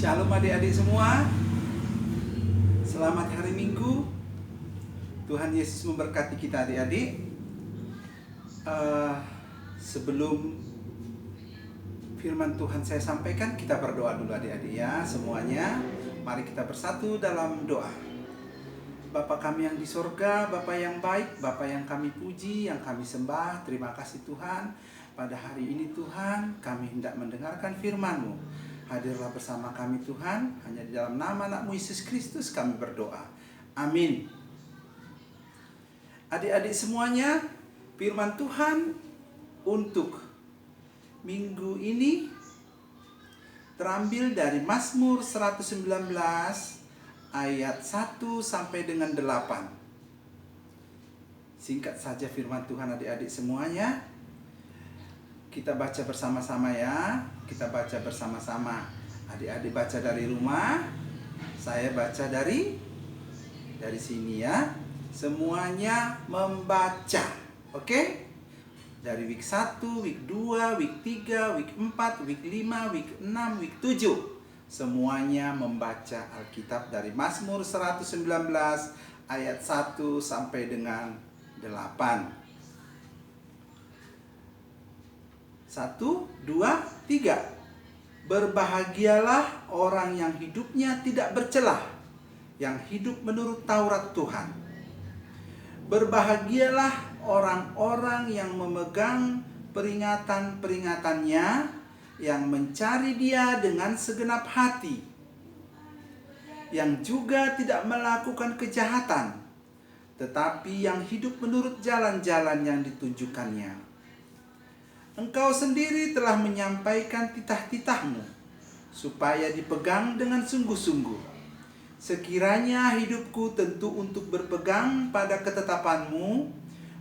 Shalom adik-adik semua. Selamat hari Minggu. Tuhan Yesus memberkati kita adik-adik. Sebelum firman Tuhan saya sampaikan, kita berdoa dulu adik-adik ya semuanya. Mari kita bersatu dalam doa. Bapa kami yang di sorga, Bapa yang baik, Bapa yang kami puji, yang kami sembah. Terima kasih Tuhan. Pada hari ini Tuhan, kami hendak mendengarkan firman-Mu. Hadirlah bersama kami Tuhan, hanya di dalam nama anak-Mu Yesus Kristus kami berdoa. Amin. Adik-adik semuanya, firman Tuhan untuk minggu ini terambil dari Mazmur 119 ayat 1 sampai dengan 8. Singkat saja firman Tuhan adik-adik semuanya. Kita baca bersama-sama ya. Kita baca bersama-sama. Adik-adik baca dari rumah, saya baca dari sini ya. Semuanya membaca. Oke? Dari week 1, week 2, week 3, week 4, week 5, week 6, week 7. Semuanya membaca Alkitab dari Mazmur 119 ayat 1 sampai dengan 8. 1, 2, 3. Berbahagialah orang yang hidupnya tidak bercelah, yang hidup menurut Taurat Tuhan. Berbahagialah orang-orang yang memegang peringatan-peringatannya, yang mencari Dia dengan segenap hati, yang juga tidak melakukan kejahatan, tetapi yang hidup menurut jalan-jalan yang ditunjukkannya. Engkau sendiri telah menyampaikan titah-titah-Mu supaya dipegang dengan sungguh-sungguh. Sekiranya hidupku tentu untuk berpegang pada ketetapan-Mu,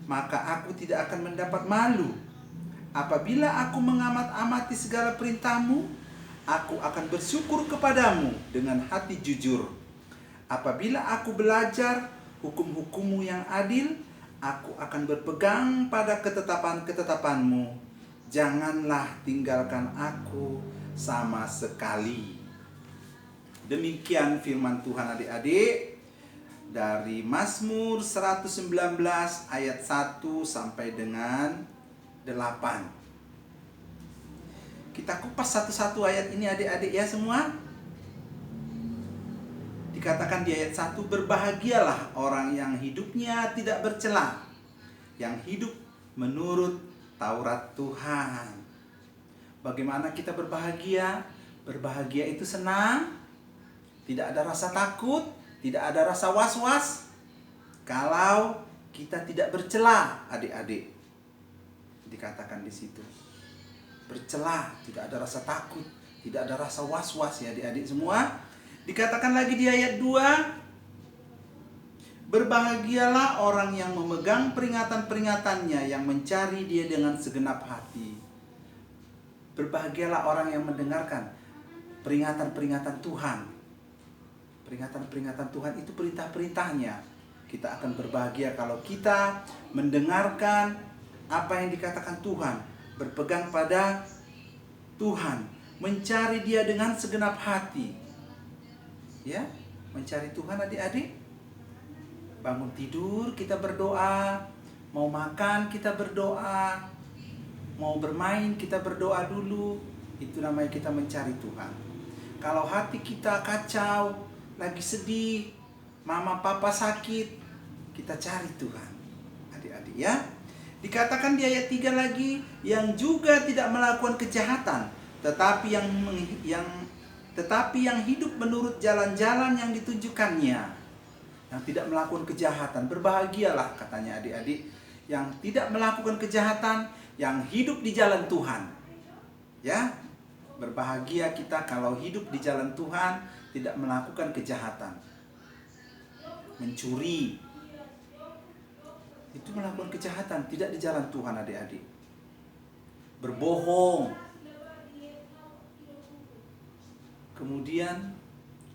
maka aku tidak akan mendapat malu. Apabila aku mengamat-amati segala perintah-Mu, aku akan bersyukur kepadamu dengan hati jujur. Apabila aku belajar hukum-hukum-Mu yang adil, aku akan berpegang pada ketetapan-ketetapan-Mu. Janganlah tinggalkan aku sama sekali. Demikian firman Tuhan adik-adik dari Mazmur 119 ayat 1 sampai dengan 8. Kita kupas satu-satu ayat ini adik-adik ya semua. Dikatakan di ayat 1, berbahagialah orang yang hidupnya tidak bercelah, yang hidup menurut Taurat Tuhan. Bagaimana kita berbahagia? Berbahagia itu senang, tidak ada rasa takut, tidak ada rasa was-was. Kalau kita tidak bercelah, adik-adik, dikatakan di situ. Bercelah, tidak ada rasa takut, tidak ada rasa was-was ya adik-adik semua. Dikatakan lagi di ayat 2, berbahagialah orang yang memegang peringatan-peringatannya, yang mencari Dia dengan segenap hati. Berbahagialah orang yang mendengarkan peringatan-peringatan Tuhan. Peringatan-peringatan Tuhan itu perintah-perintahnya. Kita akan berbahagia kalau kita mendengarkan apa yang dikatakan Tuhan, berpegang pada Tuhan, mencari Dia dengan segenap hati. Ya, mencari Tuhan adik-adik. Bangun tidur kita berdoa, mau makan kita berdoa, mau bermain kita berdoa dulu. Itu namanya kita mencari Tuhan. Kalau hati kita kacau, lagi sedih, mama papa sakit, kita cari Tuhan adik-adik ya. Dikatakan di ayat 3 lagi, yang juga tidak melakukan kejahatan, tetapi yang hidup menurut jalan-jalan yang ditunjukkannya. Yang tidak melakukan kejahatan, berbahagialah katanya adik-adik, yang tidak melakukan kejahatan, yang hidup di jalan Tuhan. Ya, berbahagia kita kalau hidup di jalan Tuhan, tidak melakukan kejahatan. Mencuri, itu melakukan kejahatan, tidak di jalan Tuhan adik-adik. Berbohong, kemudian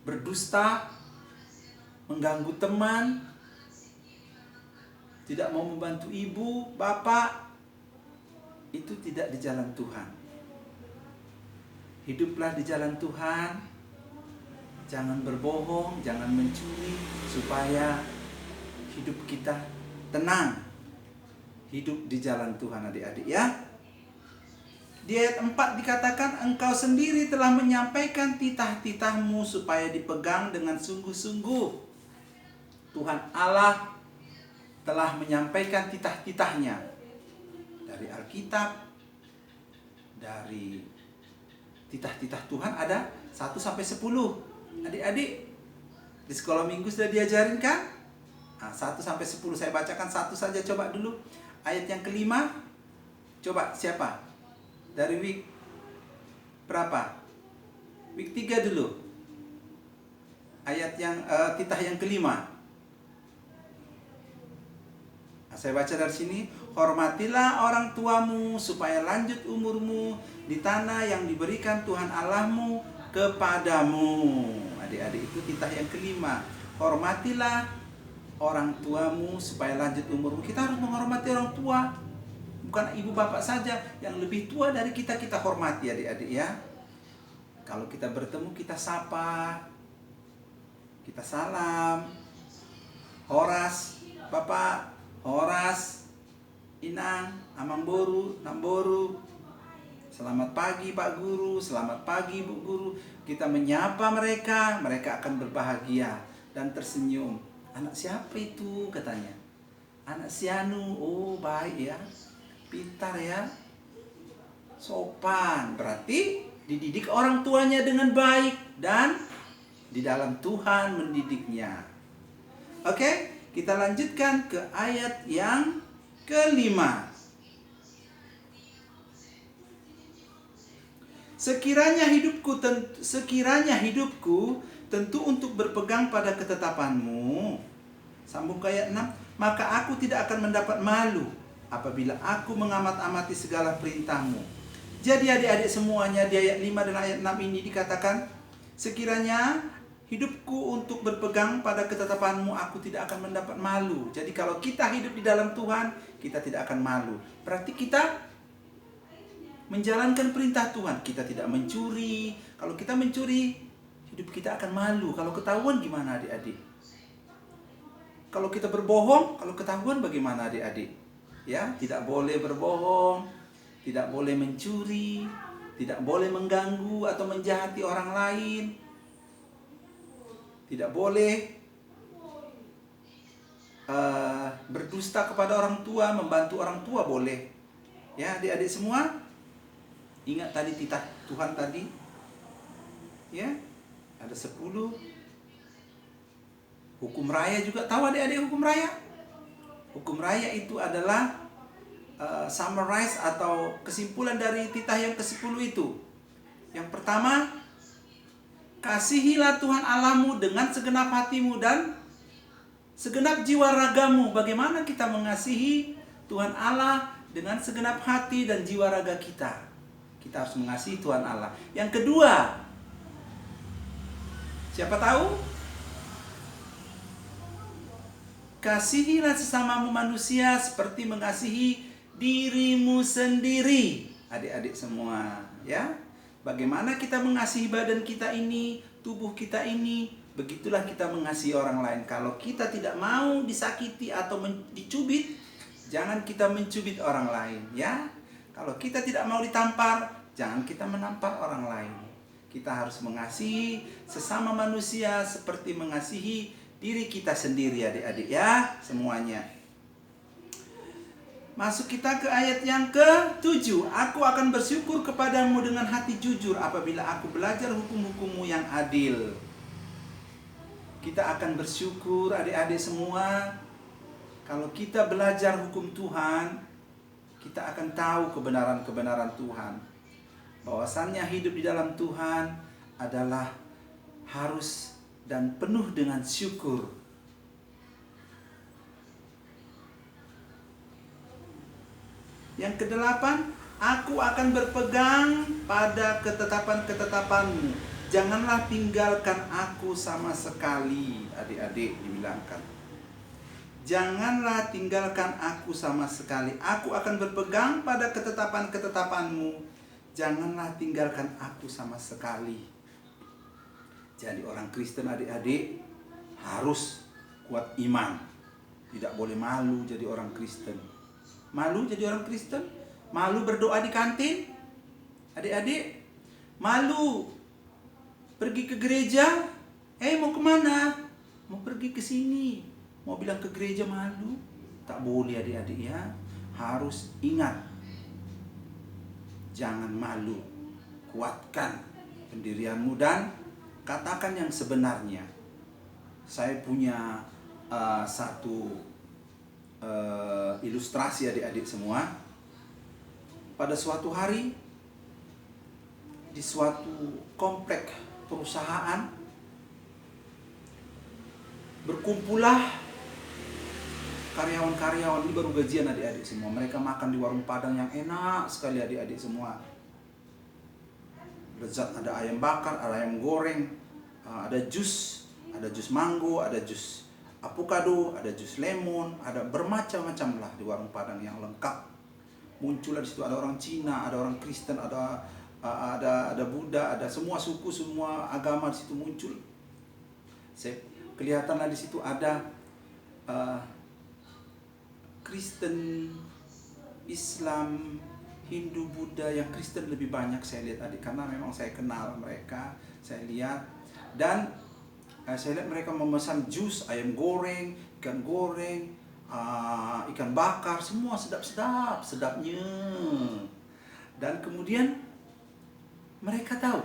berdusta, mengganggu teman, tidak mau membantu ibu, bapak, itu tidak di jalan Tuhan. Hiduplah di jalan Tuhan, jangan berbohong, jangan mencuri, supaya hidup kita tenang. Hidup di jalan Tuhan adik-adik ya. Di ayat 4 dikatakan, engkau sendiri telah menyampaikan titah-titahmu supaya dipegang dengan sungguh-sungguh. Tuhan Allah telah menyampaikan titah-titahnya dari Alkitab, dari titah-titah Tuhan ada 1 sampai 10. Adik-adik di sekolah minggu sudah diajarin kan? 1 sampai 10 saya bacakan satu saja coba dulu. Ayat yang kelima, coba siapa? Dari week berapa? Week 3 dulu. Ayat yang titah yang kelima. Saya baca dari sini. Hormatilah orang tuamu supaya lanjut umurmu di tanah yang diberikan Tuhan Allahmu kepadamu. Adik-adik, itu titah yang kelima. Hormatilah orang tuamu supaya lanjut umurmu. Kita harus menghormati orang tua. Bukan ibu bapak saja, yang lebih tua dari kita, kita hormati adik-adik ya. Kalau kita bertemu, kita sapa, kita salam. Horas, Bapak, Horas, Inang, Amang Boru, Namboru. Selamat pagi Pak Guru, selamat pagi Bu Guru. Kita menyapa mereka, mereka akan berbahagia dan tersenyum. Anak siapa itu katanya? Anak si Anu. Oh baik ya, pintar ya, sopan. Berarti dididik orang tuanya dengan baik dan di dalam Tuhan mendidiknya. Oke, kita lanjutkan ke ayat yang kelima. Sekiranya hidupku tentu untuk berpegang pada ketetapanmu. Sambung ke ayat 6. Maka aku tidak akan mendapat malu apabila aku mengamat-amati segala perintahmu. Jadi adik-adik semuanya, di ayat 5 dan ayat 6 ini dikatakan, sekiranya hidupku untuk berpegang pada ketetapanmu, aku tidak akan mendapat malu. Jadi kalau kita hidup di dalam Tuhan, kita tidak akan malu. Berarti kita menjalankan perintah Tuhan. Kita tidak mencuri. Kalau kita mencuri, hidup kita akan malu. Kalau ketahuan gimana adik-adik? Kalau kita berbohong, kalau ketahuan bagaimana adik-adik? Ya, tidak boleh berbohong, tidak boleh mencuri, tidak boleh mengganggu atau menjahati orang lain. Tidak boleh berdusta kepada orang tua, membantu orang tua boleh. Ya, adik-adik semua, ingat tadi titah Tuhan tadi. Ya, ada 10. Hukum raya juga, tahu adik-adik hukum raya? Hukum raya itu adalah summarize atau kesimpulan dari titah yang ke-10 itu. Yang pertama, kasihilah Tuhan Allahmu dengan segenap hatimu dan segenap jiwa ragamu. Bagaimana kita mengasihi Tuhan Allah dengan segenap hati dan jiwa raga kita? Kita harus mengasihi Tuhan Allah. Yang kedua, siapa tahu? Kasihilah sesamamu manusia seperti mengasihi dirimu sendiri. Adik-adik semua, ya. Bagaimana kita mengasihi badan kita ini, tubuh kita ini, begitulah kita mengasihi orang lain. Kalau kita tidak mau disakiti atau dicubit, jangan kita mencubit orang lain, ya. Kalau kita tidak mau ditampar, jangan kita menampar orang lain. Kita harus mengasihi sesama manusia seperti mengasihi diri kita sendiri, adik-adik ya, semuanya. Masuk kita ke ayat yang ke-7. Aku akan bersyukur kepadamu dengan hati jujur apabila aku belajar hukum-hukummu yang adil. Kita akan bersyukur adik-adik semua. Kalau kita belajar hukum Tuhan, kita akan tahu kebenaran-kebenaran Tuhan. Bahwasannya hidup di dalam Tuhan adalah harus dan penuh dengan syukur. Yang ke-8, aku akan berpegang pada ketetapan-ketetapanmu. Janganlah tinggalkan aku sama sekali, adik-adik dibilangkan. Janganlah tinggalkan aku sama sekali. Aku akan berpegang pada ketetapan-ketetapanmu. Janganlah tinggalkan aku sama sekali. Jadi orang Kristen adik-adik harus kuat iman. Tidak boleh malu jadi orang Kristen. Malu jadi orang Kristen? Malu berdoa di kantin? Adik-adik? Malu pergi ke gereja? Mau kemana? Mau pergi ke sini. Mau bilang ke gereja malu? Tak boleh adik-adik ya. Harus ingat. Jangan malu. Kuatkan pendirianmu dan katakan yang sebenarnya. Saya punya satu ilustrasi adik-adik semua. Pada suatu hari di suatu komplek perusahaan berkumpullah karyawan-karyawan. Ini baru gajian adik-adik semua. Mereka makan di warung Padang yang enak sekali adik-adik semua. Lezat, ada ayam bakar, ada ayam goreng, ada jus mango, ada jus avocado, ada jus lemon, ada bermacam-macam lah di warung Padang yang lengkap. Muncullah di situ ada orang Cina, ada orang Kristen, ada Buddha, ada semua suku, semua agama di situ muncul. Kelihatanlah di situ ada Kristen, Islam, Hindu, Buddha. Yang Kristen lebih banyak saya lihat adik, karena memang saya kenal mereka, saya lihat. Dan saya lihat mereka memesan jus, ayam goreng, ikan goreng, ikan bakar, semua sedapnya. Dan kemudian mereka tahu,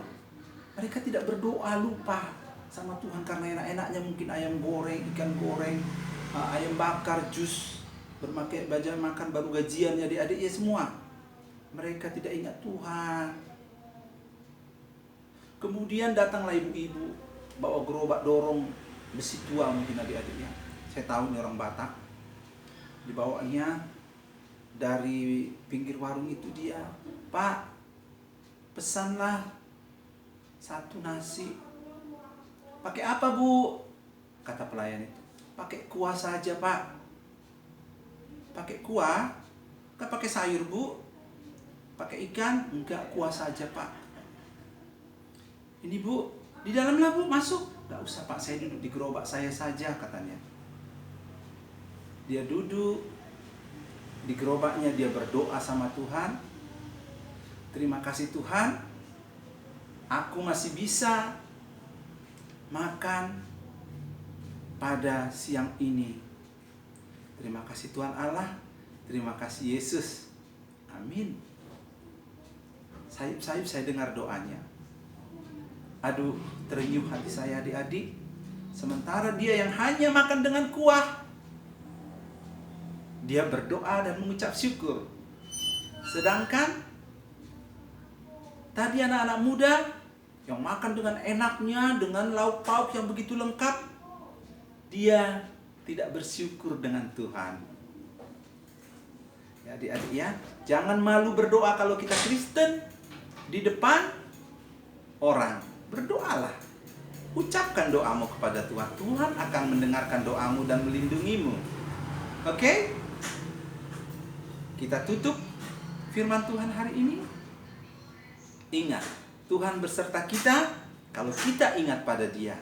mereka tidak berdoa, lupa sama Tuhan karena enak-enaknya mungkin ayam goreng, ikan goreng, ayam bakar, jus, makan baru gajian adik-adik ya semua. Mereka tidak ingat Tuhan. Kemudian datanglah ibu-ibu bawa gerobak dorong besi tua mungkin adik-adiknya. Saya tahu ini orang Batak. Dibawanya dari pinggir warung itu dia, "Pak, pesanlah satu nasi." "Pakai apa, Bu?" kata pelayan itu. "Pakai kuah saja, Pak." "Pakai kuah? Enggak pakai sayur, Bu?" "Pakai ikan?" "Enggak, kuah saja, Pak." "Ini, Bu, di dalamlah, Bu, masuk." "Enggak usah, Pak, saya duduk di gerobak saya saja," katanya. Dia duduk di gerobaknya, dia berdoa sama Tuhan. "Terima kasih Tuhan, aku masih bisa makan pada siang ini. Terima kasih Tuhan Allah, terima kasih Yesus. Amin." Sayup-sayup saya dengar doanya. Aduh, terenyuh hati saya adik-adik. Sementara dia yang hanya makan dengan kuah, dia berdoa dan mengucap syukur. Sedangkan tadi anak-anak muda yang makan dengan enaknya, dengan lauk pauk yang begitu lengkap, dia tidak bersyukur dengan Tuhan. Ya adik-adik ya, jangan malu berdoa kalau kita Kristen di depan orang. Berdoalah. Ucapkan doamu kepada Tuhan. Tuhan akan mendengarkan doamu dan melindungimu. Oke? Kita tutup firman Tuhan hari ini. Ingat, Tuhan beserta kita kalau kita ingat pada Dia.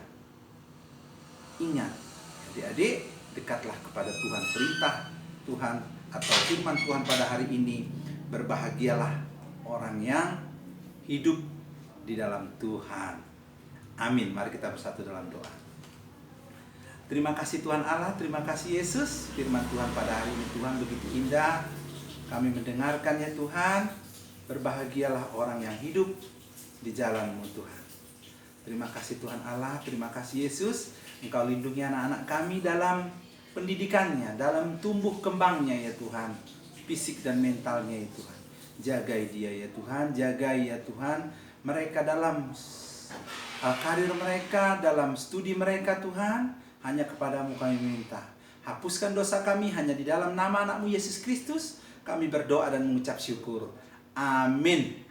Ingat, adik-adik, dekatlah kepada Tuhan. Perintah Tuhan atau firman Tuhan pada hari ini, berbahagialah orang yang hidup di dalam Tuhan. Amin. Mari kita bersatu dalam doa. Terima kasih Tuhan Allah, terima kasih Yesus. Firman Tuhan pada hari ini Tuhan begitu indah. Kami mendengarkan ya Tuhan. Berbahagialah orang yang hidup di jalan-Mu Tuhan. Terima kasih Tuhan Allah, terima kasih Yesus. Engkau lindungi anak-anak kami dalam pendidikannya, dalam tumbuh kembangnya ya Tuhan. Fisik dan mentalnya ya Tuhan. Jagai dia ya Tuhan, jagai ya Tuhan. Mereka dalam karir mereka, dalam studi mereka Tuhan. Hanya kepadamu kami minta. Hapuskan dosa kami hanya di dalam nama anak-Mu Yesus Kristus. Kami berdoa dan mengucap syukur. Amin.